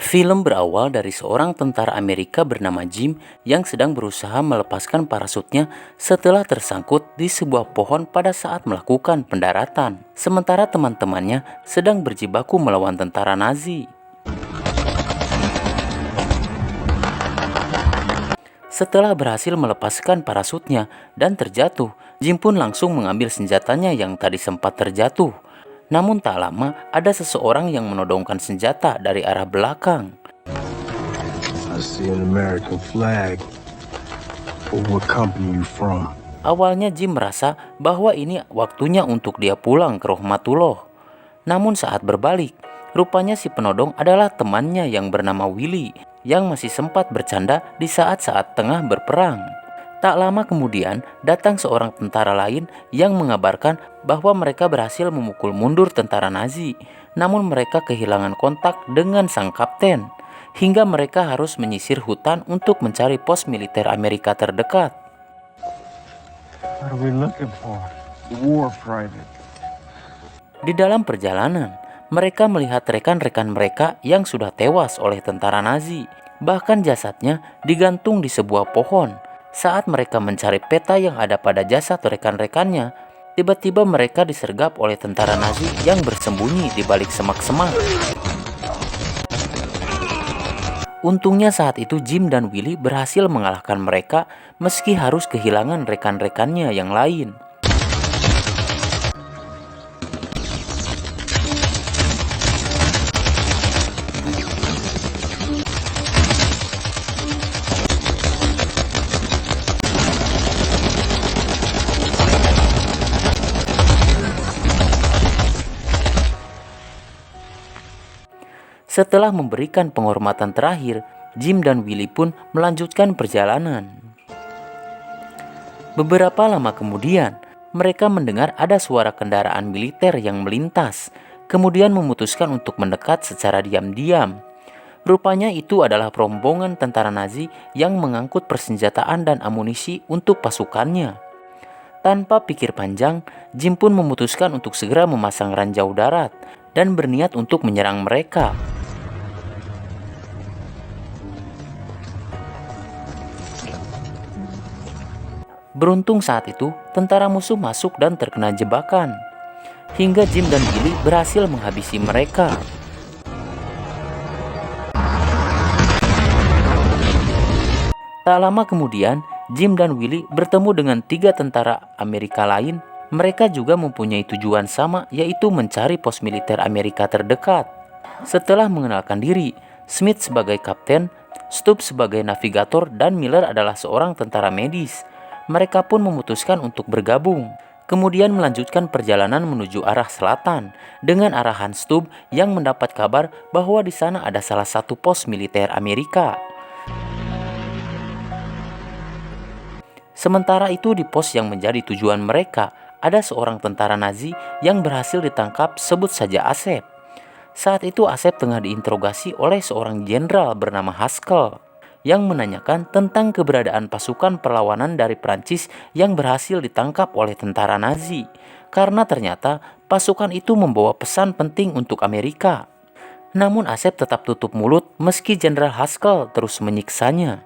Film berawal dari seorang tentara Amerika bernama Jim yang sedang berusaha melepaskan parasutnya setelah tersangkut di sebuah pohon pada saat melakukan pendaratan. Sementara teman-temannya sedang berjibaku melawan tentara Nazi. Setelah berhasil melepaskan parasutnya dan terjatuh, Jim pun langsung mengambil senjatanya yang tadi sempat terjatuh. Namun tak lama, ada seseorang yang menodongkan senjata dari arah belakang. I see an American flag. What company you from? Awalnya Jim merasa bahwa ini waktunya untuk dia pulang ke Rahmatullah. Namun saat berbalik, rupanya si penodong adalah temannya yang bernama Willy yang masih sempat bercanda di saat-saat tengah berperang. Tak lama kemudian, datang seorang tentara lain yang mengabarkan bahwa mereka berhasil memukul mundur tentara Nazi. Namun mereka kehilangan kontak dengan sang kapten, hingga mereka harus menyisir hutan untuk mencari pos militer Amerika terdekat. What are we looking for? The war private. Di dalam perjalanan, mereka melihat rekan-rekan mereka yang sudah tewas oleh tentara Nazi. Bahkan jasadnya digantung di sebuah pohon. Saat mereka mencari peta yang ada pada jasad rekan-rekannya, tiba-tiba mereka disergap oleh tentara Nazi yang bersembunyi di balik semak-semak. Untungnya saat itu Jim dan Willy berhasil mengalahkan mereka meski harus kehilangan rekan-rekannya yang lain. Setelah memberikan penghormatan terakhir, Jim dan Willy pun melanjutkan perjalanan. Beberapa lama kemudian, mereka mendengar ada suara kendaraan militer yang melintas, kemudian memutuskan untuk mendekat secara diam-diam. Rupanya itu adalah rombongan tentara Nazi yang mengangkut persenjataan dan amunisi untuk pasukannya. Tanpa pikir panjang, Jim pun memutuskan untuk segera memasang ranjau darat dan berniat untuk menyerang mereka. Beruntung saat itu, tentara musuh masuk dan terkena jebakan. Hingga Jim dan Willy berhasil menghabisi mereka. Tak lama kemudian, Jim dan Willy bertemu dengan 3 tentara Amerika lain. Mereka juga mempunyai tujuan sama, yaitu mencari pos militer Amerika terdekat. Setelah mengenalkan diri, Smith sebagai kapten, Stubbs sebagai navigator, dan Miller adalah seorang tentara medis. Mereka pun memutuskan untuk bergabung, kemudian melanjutkan perjalanan menuju arah selatan dengan arahan Stubbs yang mendapat kabar bahwa di sana ada salah satu pos militer Amerika. Sementara itu di pos yang menjadi tujuan mereka, ada seorang tentara Nazi yang berhasil ditangkap, sebut saja Asep. Saat itu Asep tengah diinterogasi oleh seorang jenderal bernama Haskell yang menanyakan tentang keberadaan pasukan perlawanan dari Prancis yang berhasil ditangkap oleh tentara Nazi, karena ternyata pasukan itu membawa pesan penting untuk Amerika. Namun Asep tetap tutup mulut meski Jenderal Haskell terus menyiksanya.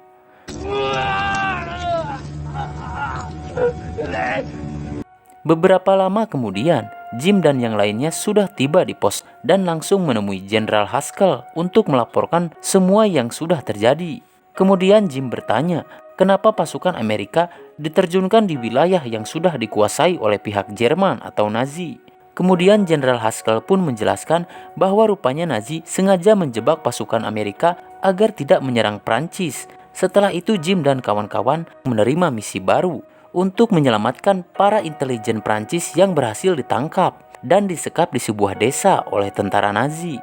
Beberapa lama kemudian, Jim dan yang lainnya sudah tiba di pos dan langsung menemui Jenderal Haskell untuk melaporkan semua yang sudah terjadi. Kemudian Jim bertanya, kenapa pasukan Amerika diterjunkan di wilayah yang sudah dikuasai oleh pihak Jerman atau Nazi. Kemudian Jenderal Haskell pun menjelaskan bahwa rupanya Nazi sengaja menjebak pasukan Amerika agar tidak menyerang Prancis. Setelah itu Jim dan kawan-kawan menerima misi baru untuk menyelamatkan para intelijen Prancis yang berhasil ditangkap dan disekap di sebuah desa oleh tentara Nazi.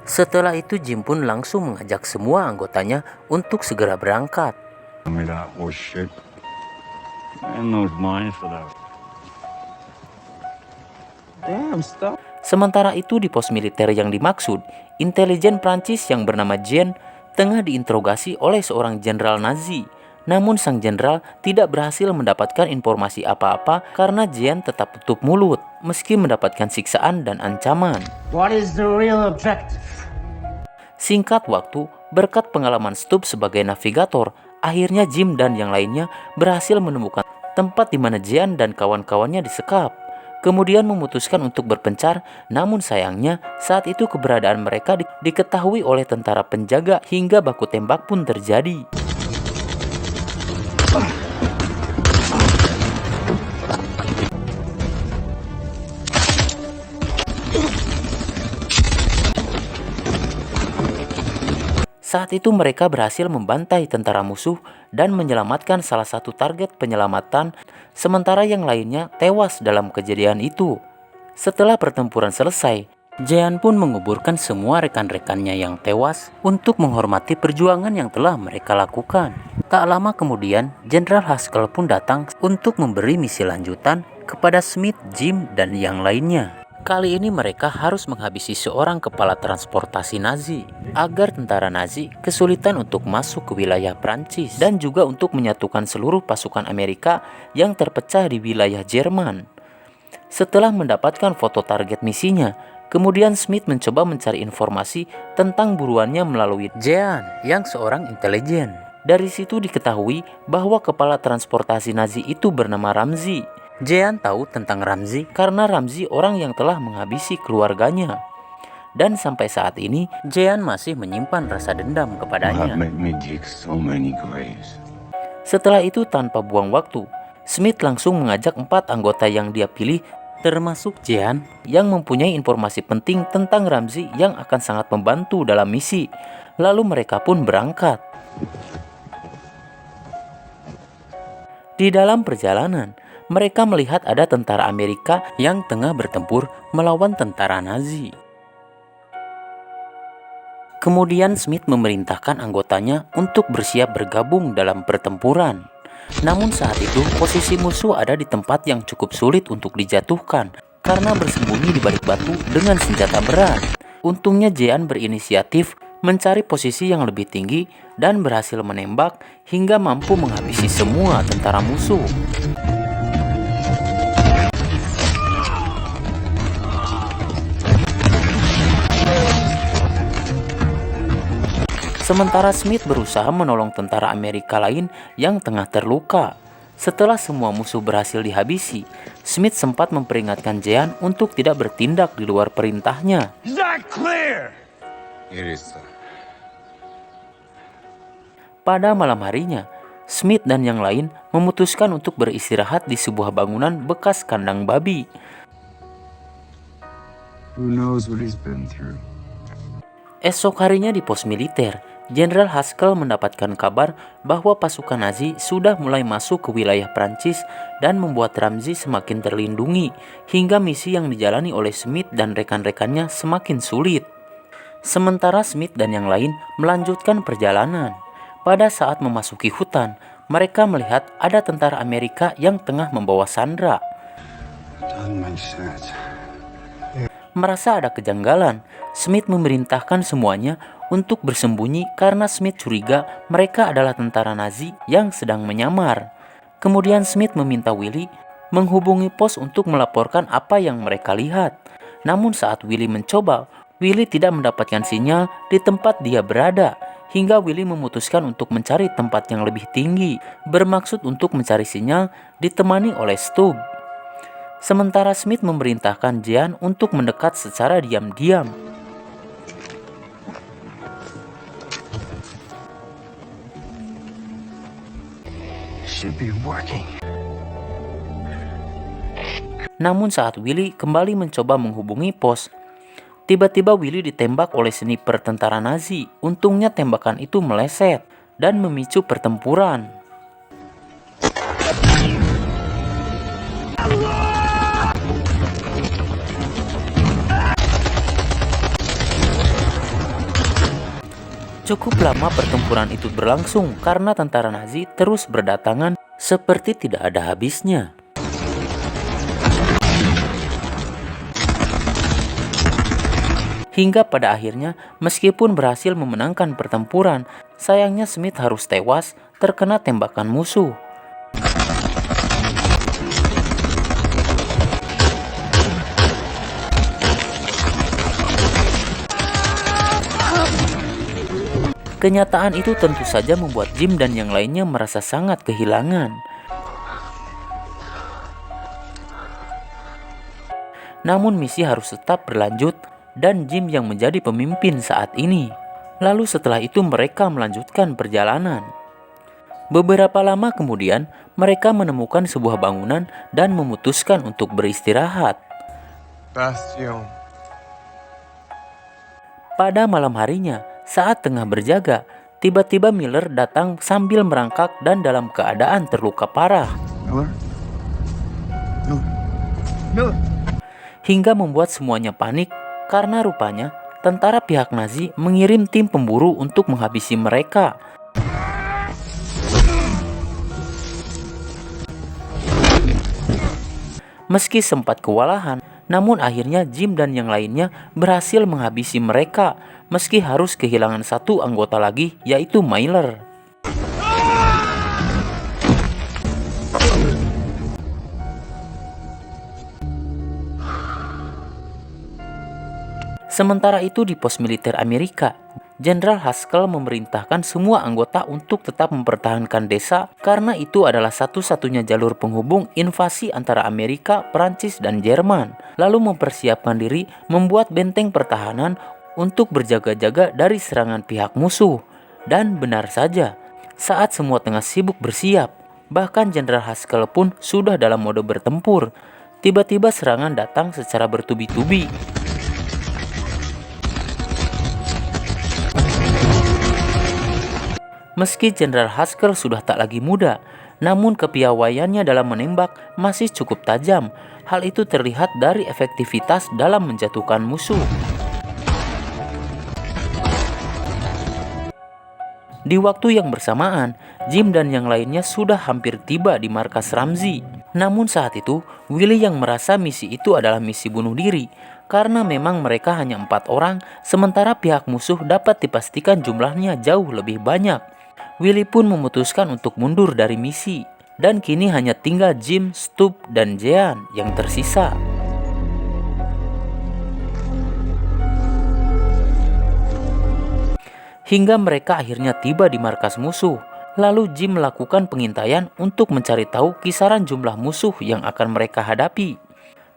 Setelah itu Jim pun langsung mengajak semua anggotanya untuk segera berangkat. Sementara itu di pos militer yang dimaksud, intelijen Prancis yang bernama Jean tengah diinterogasi oleh seorang jenderal Nazi. Namun sang jenderal tidak berhasil mendapatkan informasi apa-apa karena Jean tetap tutup mulut meski mendapatkan siksaan dan ancaman. What is the real objective? Singkat waktu, berkat pengalaman Stubb sebagai navigator, akhirnya Jim dan yang lainnya berhasil menemukan tempat di mana Jean dan kawan-kawannya disekap. Kemudian memutuskan untuk berpencar, namun sayangnya saat itu keberadaan mereka diketahui oleh tentara penjaga hingga baku tembak pun terjadi. Saat itu mereka berhasil membantai tentara musuh dan menyelamatkan salah satu target penyelamatan, sementara yang lainnya tewas dalam kejadian itu. Setelah pertempuran selesai, Jean pun menguburkan semua rekan-rekannya yang tewas untuk menghormati perjuangan yang telah mereka lakukan. Tak lama kemudian, Jenderal Haskell pun datang untuk memberi misi lanjutan kepada Smith, Jim, dan yang lainnya. Kali ini mereka harus menghabisi seorang kepala transportasi Nazi agar tentara Nazi kesulitan untuk masuk ke wilayah Prancis dan juga untuk menyatukan seluruh pasukan Amerika yang terpecah di wilayah Jerman. Setelah mendapatkan foto target misinya, kemudian Smith mencoba mencari informasi tentang buruannya melalui Jean yang seorang intelijen. Dari situ diketahui bahwa kepala transportasi Nazi itu bernama Ramzi. Jean tahu tentang Ramzi karena Ramzi orang yang telah menghabisi keluarganya. Dan sampai saat ini, Jean masih menyimpan rasa dendam kepadanya. Setelah itu tanpa buang waktu, Smith langsung mengajak 4 anggota yang dia pilih, termasuk Jean, yang mempunyai informasi penting tentang Ramzi yang akan sangat membantu dalam misi. Lalu mereka pun berangkat. Di dalam perjalanan, mereka melihat ada tentara Amerika yang tengah bertempur melawan tentara Nazi. Kemudian Smith memerintahkan anggotanya untuk bersiap bergabung dalam pertempuran. Namun saat itu posisi musuh ada di tempat yang cukup sulit untuk dijatuhkan karena bersembunyi di balik batu dengan senjata berat. Untungnya Jean berinisiatif mencari posisi yang lebih tinggi dan berhasil menembak hingga mampu menghabisi semua tentara musuh. Sementara Smith berusaha menolong tentara Amerika lain yang tengah terluka. Setelah semua musuh berhasil dihabisi, Smith sempat memperingatkan Jean untuk tidak bertindak di luar perintahnya. Is that clear? It is, sir. Pada malam harinya, Smith dan yang lain memutuskan untuk beristirahat di sebuah bangunan bekas kandang babi. Who knows what he's been through? Esok harinya di pos militer, Jenderal Haskell mendapatkan kabar bahwa pasukan Nazi sudah mulai masuk ke wilayah Prancis dan membuat Ramzi semakin terlindungi hingga misi yang dijalani oleh Smith dan rekan-rekannya semakin sulit. Sementara Smith dan yang lain melanjutkan perjalanan. Pada saat memasuki hutan, mereka melihat ada tentara Amerika yang tengah membawa Sandra. Merasa ada kejanggalan, Smith memerintahkan semuanya untuk bersembunyi karena Smith curiga mereka adalah tentara Nazi yang sedang menyamar. Kemudian Smith meminta Willy menghubungi pos untuk melaporkan apa yang mereka lihat. Namun saat Willy mencoba, Willy tidak mendapatkan sinyal di tempat dia berada, hingga Willy memutuskan untuk mencari tempat yang lebih tinggi, bermaksud untuk mencari sinyal ditemani oleh Stubb. Sementara Smith memerintahkan Jean untuk mendekat secara diam-diam. Should be working. Namun saat Willy kembali mencoba menghubungi pos, tiba-tiba Willy ditembak oleh sniper tentara Nazi. Untungnya tembakan itu meleset dan memicu pertempuran. Cukup lama pertempuran itu berlangsung karena tentara Nazi terus berdatangan seperti tidak ada habisnya. Hingga pada akhirnya, meskipun berhasil memenangkan pertempuran, sayangnya Smith harus tewas terkena tembakan musuh. Kenyataan itu tentu saja membuat Jim dan yang lainnya merasa sangat kehilangan. Namun misi harus tetap berlanjut dan Jim yang menjadi pemimpin saat ini. Lalu setelah itu mereka melanjutkan perjalanan. Beberapa lama kemudian mereka menemukan sebuah bangunan dan memutuskan untuk beristirahat. Bastion. Pada malam harinya, saat tengah berjaga, tiba-tiba Miller datang sambil merangkak dan dalam keadaan terluka parah. Miller. Hingga membuat semuanya panik karena rupanya tentara pihak Nazi mengirim tim pemburu untuk menghabisi mereka. Meski sempat kewalahan, namun akhirnya Jim dan yang lainnya berhasil menghabisi mereka, meski harus kehilangan satu anggota lagi, yaitu Miller. Sementara itu di pos militer Amerika, Jenderal Haskell memerintahkan semua anggota untuk tetap mempertahankan desa karena itu adalah satu-satunya jalur penghubung invasi antara Amerika, Prancis, dan Jerman. Lalu mempersiapkan diri membuat benteng pertahanan untuk berjaga-jaga dari serangan pihak musuh. Dan benar saja, saat semua tengah sibuk bersiap, bahkan Jenderal Haskell pun sudah dalam mode bertempur, tiba-tiba serangan datang secara bertubi-tubi. Meski Jenderal Haskell sudah tak lagi muda, namun kepiawaiannya dalam menembak masih cukup tajam. Hal itu terlihat dari efektivitas dalam menjatuhkan musuh. Di waktu yang bersamaan, Jim dan yang lainnya sudah hampir tiba di markas Ramzi. Namun saat itu, Willy yang merasa misi itu adalah misi bunuh diri, karena memang mereka hanya 4 orang, sementara pihak musuh dapat dipastikan jumlahnya jauh lebih banyak. Willy pun memutuskan untuk mundur dari misi, dan kini hanya tinggal Jim, Stubb, dan Jean yang tersisa. Hingga mereka akhirnya tiba di markas musuh. Lalu Jim melakukan pengintaian untuk mencari tahu kisaran jumlah musuh yang akan mereka hadapi.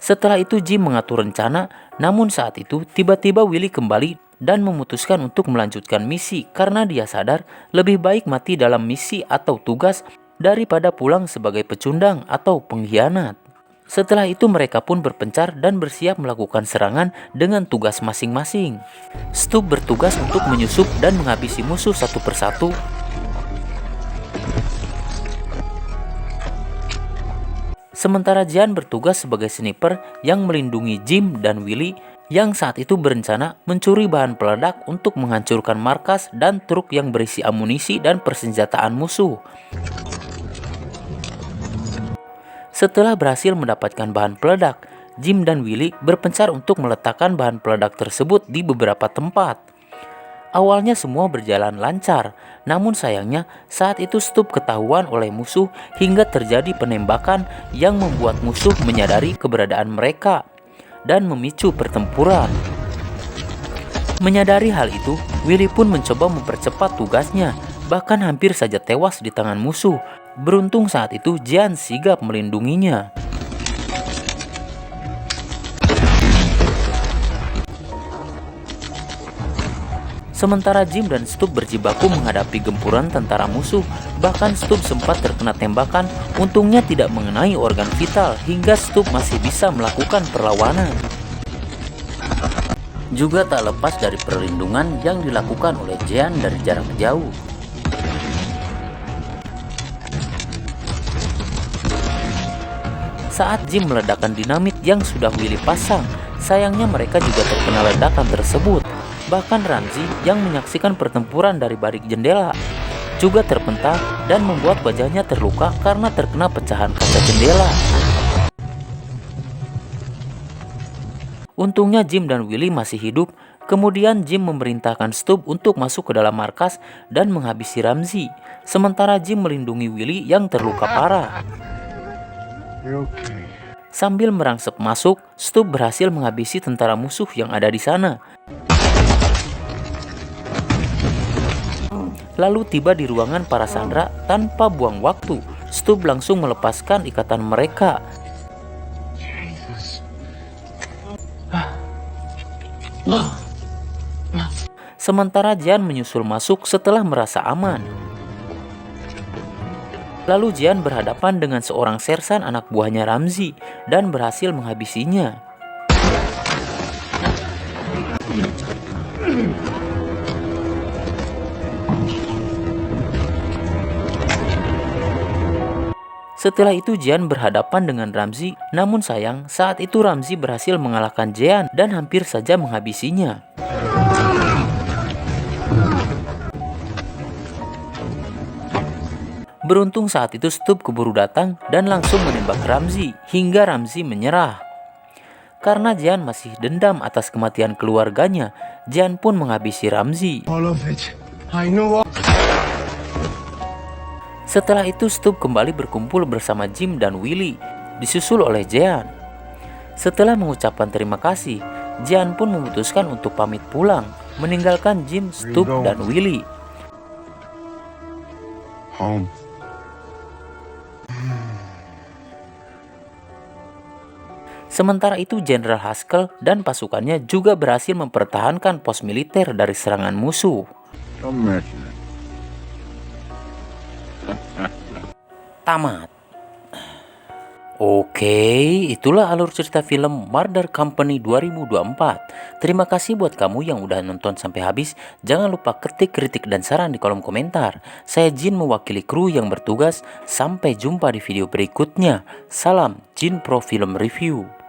Setelah itu Jim mengatur rencana, namun saat itu tiba-tiba Willy kembali dan memutuskan untuk melanjutkan misi karena dia sadar lebih baik mati dalam misi atau tugas daripada pulang sebagai pecundang atau pengkhianat. Setelah itu mereka pun berpencar dan bersiap melakukan serangan dengan tugas masing-masing. Stubb bertugas untuk menyusup dan menghabisi musuh satu persatu. Sementara Jean bertugas sebagai sniper yang melindungi Jim dan Willy yang saat itu berencana mencuri bahan peledak untuk menghancurkan markas dan truk yang berisi amunisi dan persenjataan musuh. Setelah berhasil mendapatkan bahan peledak, Jim dan Willy berpencar untuk meletakkan bahan peledak tersebut di beberapa tempat. Awalnya semua berjalan lancar, namun sayangnya saat itu Stubb ketahuan oleh musuh hingga terjadi penembakan yang membuat musuh menyadari keberadaan mereka dan memicu pertempuran. Menyadari hal itu, Willy pun mencoba mempercepat tugasnya, bahkan hampir saja tewas di tangan musuh. Beruntung saat itu Jean sigap melindunginya. Sementara Jim dan Stubb berjibaku menghadapi gempuran tentara musuh, bahkan Stubb sempat terkena tembakan, untungnya tidak mengenai organ vital hingga Stubb masih bisa melakukan perlawanan. Juga tak lepas dari perlindungan yang dilakukan oleh Jean dari jarak jauh. Saat Jim meledakkan dinamit yang sudah Willy pasang, sayangnya mereka juga terkena ledakan tersebut. Bahkan Ramzi yang menyaksikan pertempuran dari balik jendela juga terpental dan membuat wajahnya terluka karena terkena pecahan kaca jendela. Untungnya Jim dan Willy masih hidup. Kemudian Jim memerintahkan Stubb untuk masuk ke dalam markas dan menghabisi Ramzi. Sementara Jim melindungi Willy yang terluka parah. You're okay. Sambil merangsek masuk, Stubb berhasil menghabisi tentara musuh yang ada di sana. Lalu tiba di ruangan para sandera tanpa buang waktu. Stubb langsung melepaskan ikatan mereka. Sementara Jean menyusul masuk setelah merasa aman. Lalu Jean berhadapan dengan seorang sersan anak buahnya Ramzi dan berhasil menghabisinya. Setelah itu Jean berhadapan dengan Ramzi, namun sayang saat itu Ramzi berhasil mengalahkan Jean dan hampir saja menghabisinya. Beruntung saat itu Stubb keburu datang dan langsung menembak Ramzi hingga Ramzi menyerah. Karena Jean masih dendam atas kematian keluarganya, Jean pun menghabisi Ramzi. All of it. I know. Setelah itu Stubb kembali berkumpul bersama Jim dan Willy, disusul oleh Jean. Setelah mengucapkan terima kasih, Jean pun memutuskan untuk pamit pulang, meninggalkan Jim, Stubb, dan Willy. Home. Sementara itu Jenderal Haskell dan pasukannya juga berhasil mempertahankan pos militer dari serangan musuh. Tamat. Oke, itulah alur cerita film Murder Company 2024. Terima kasih buat kamu yang udah nonton sampai habis. Jangan lupa ketik kritik dan saran di kolom komentar. Saya Jin mewakili kru yang bertugas. Sampai jumpa di video berikutnya. Salam Jin Pro Film Review.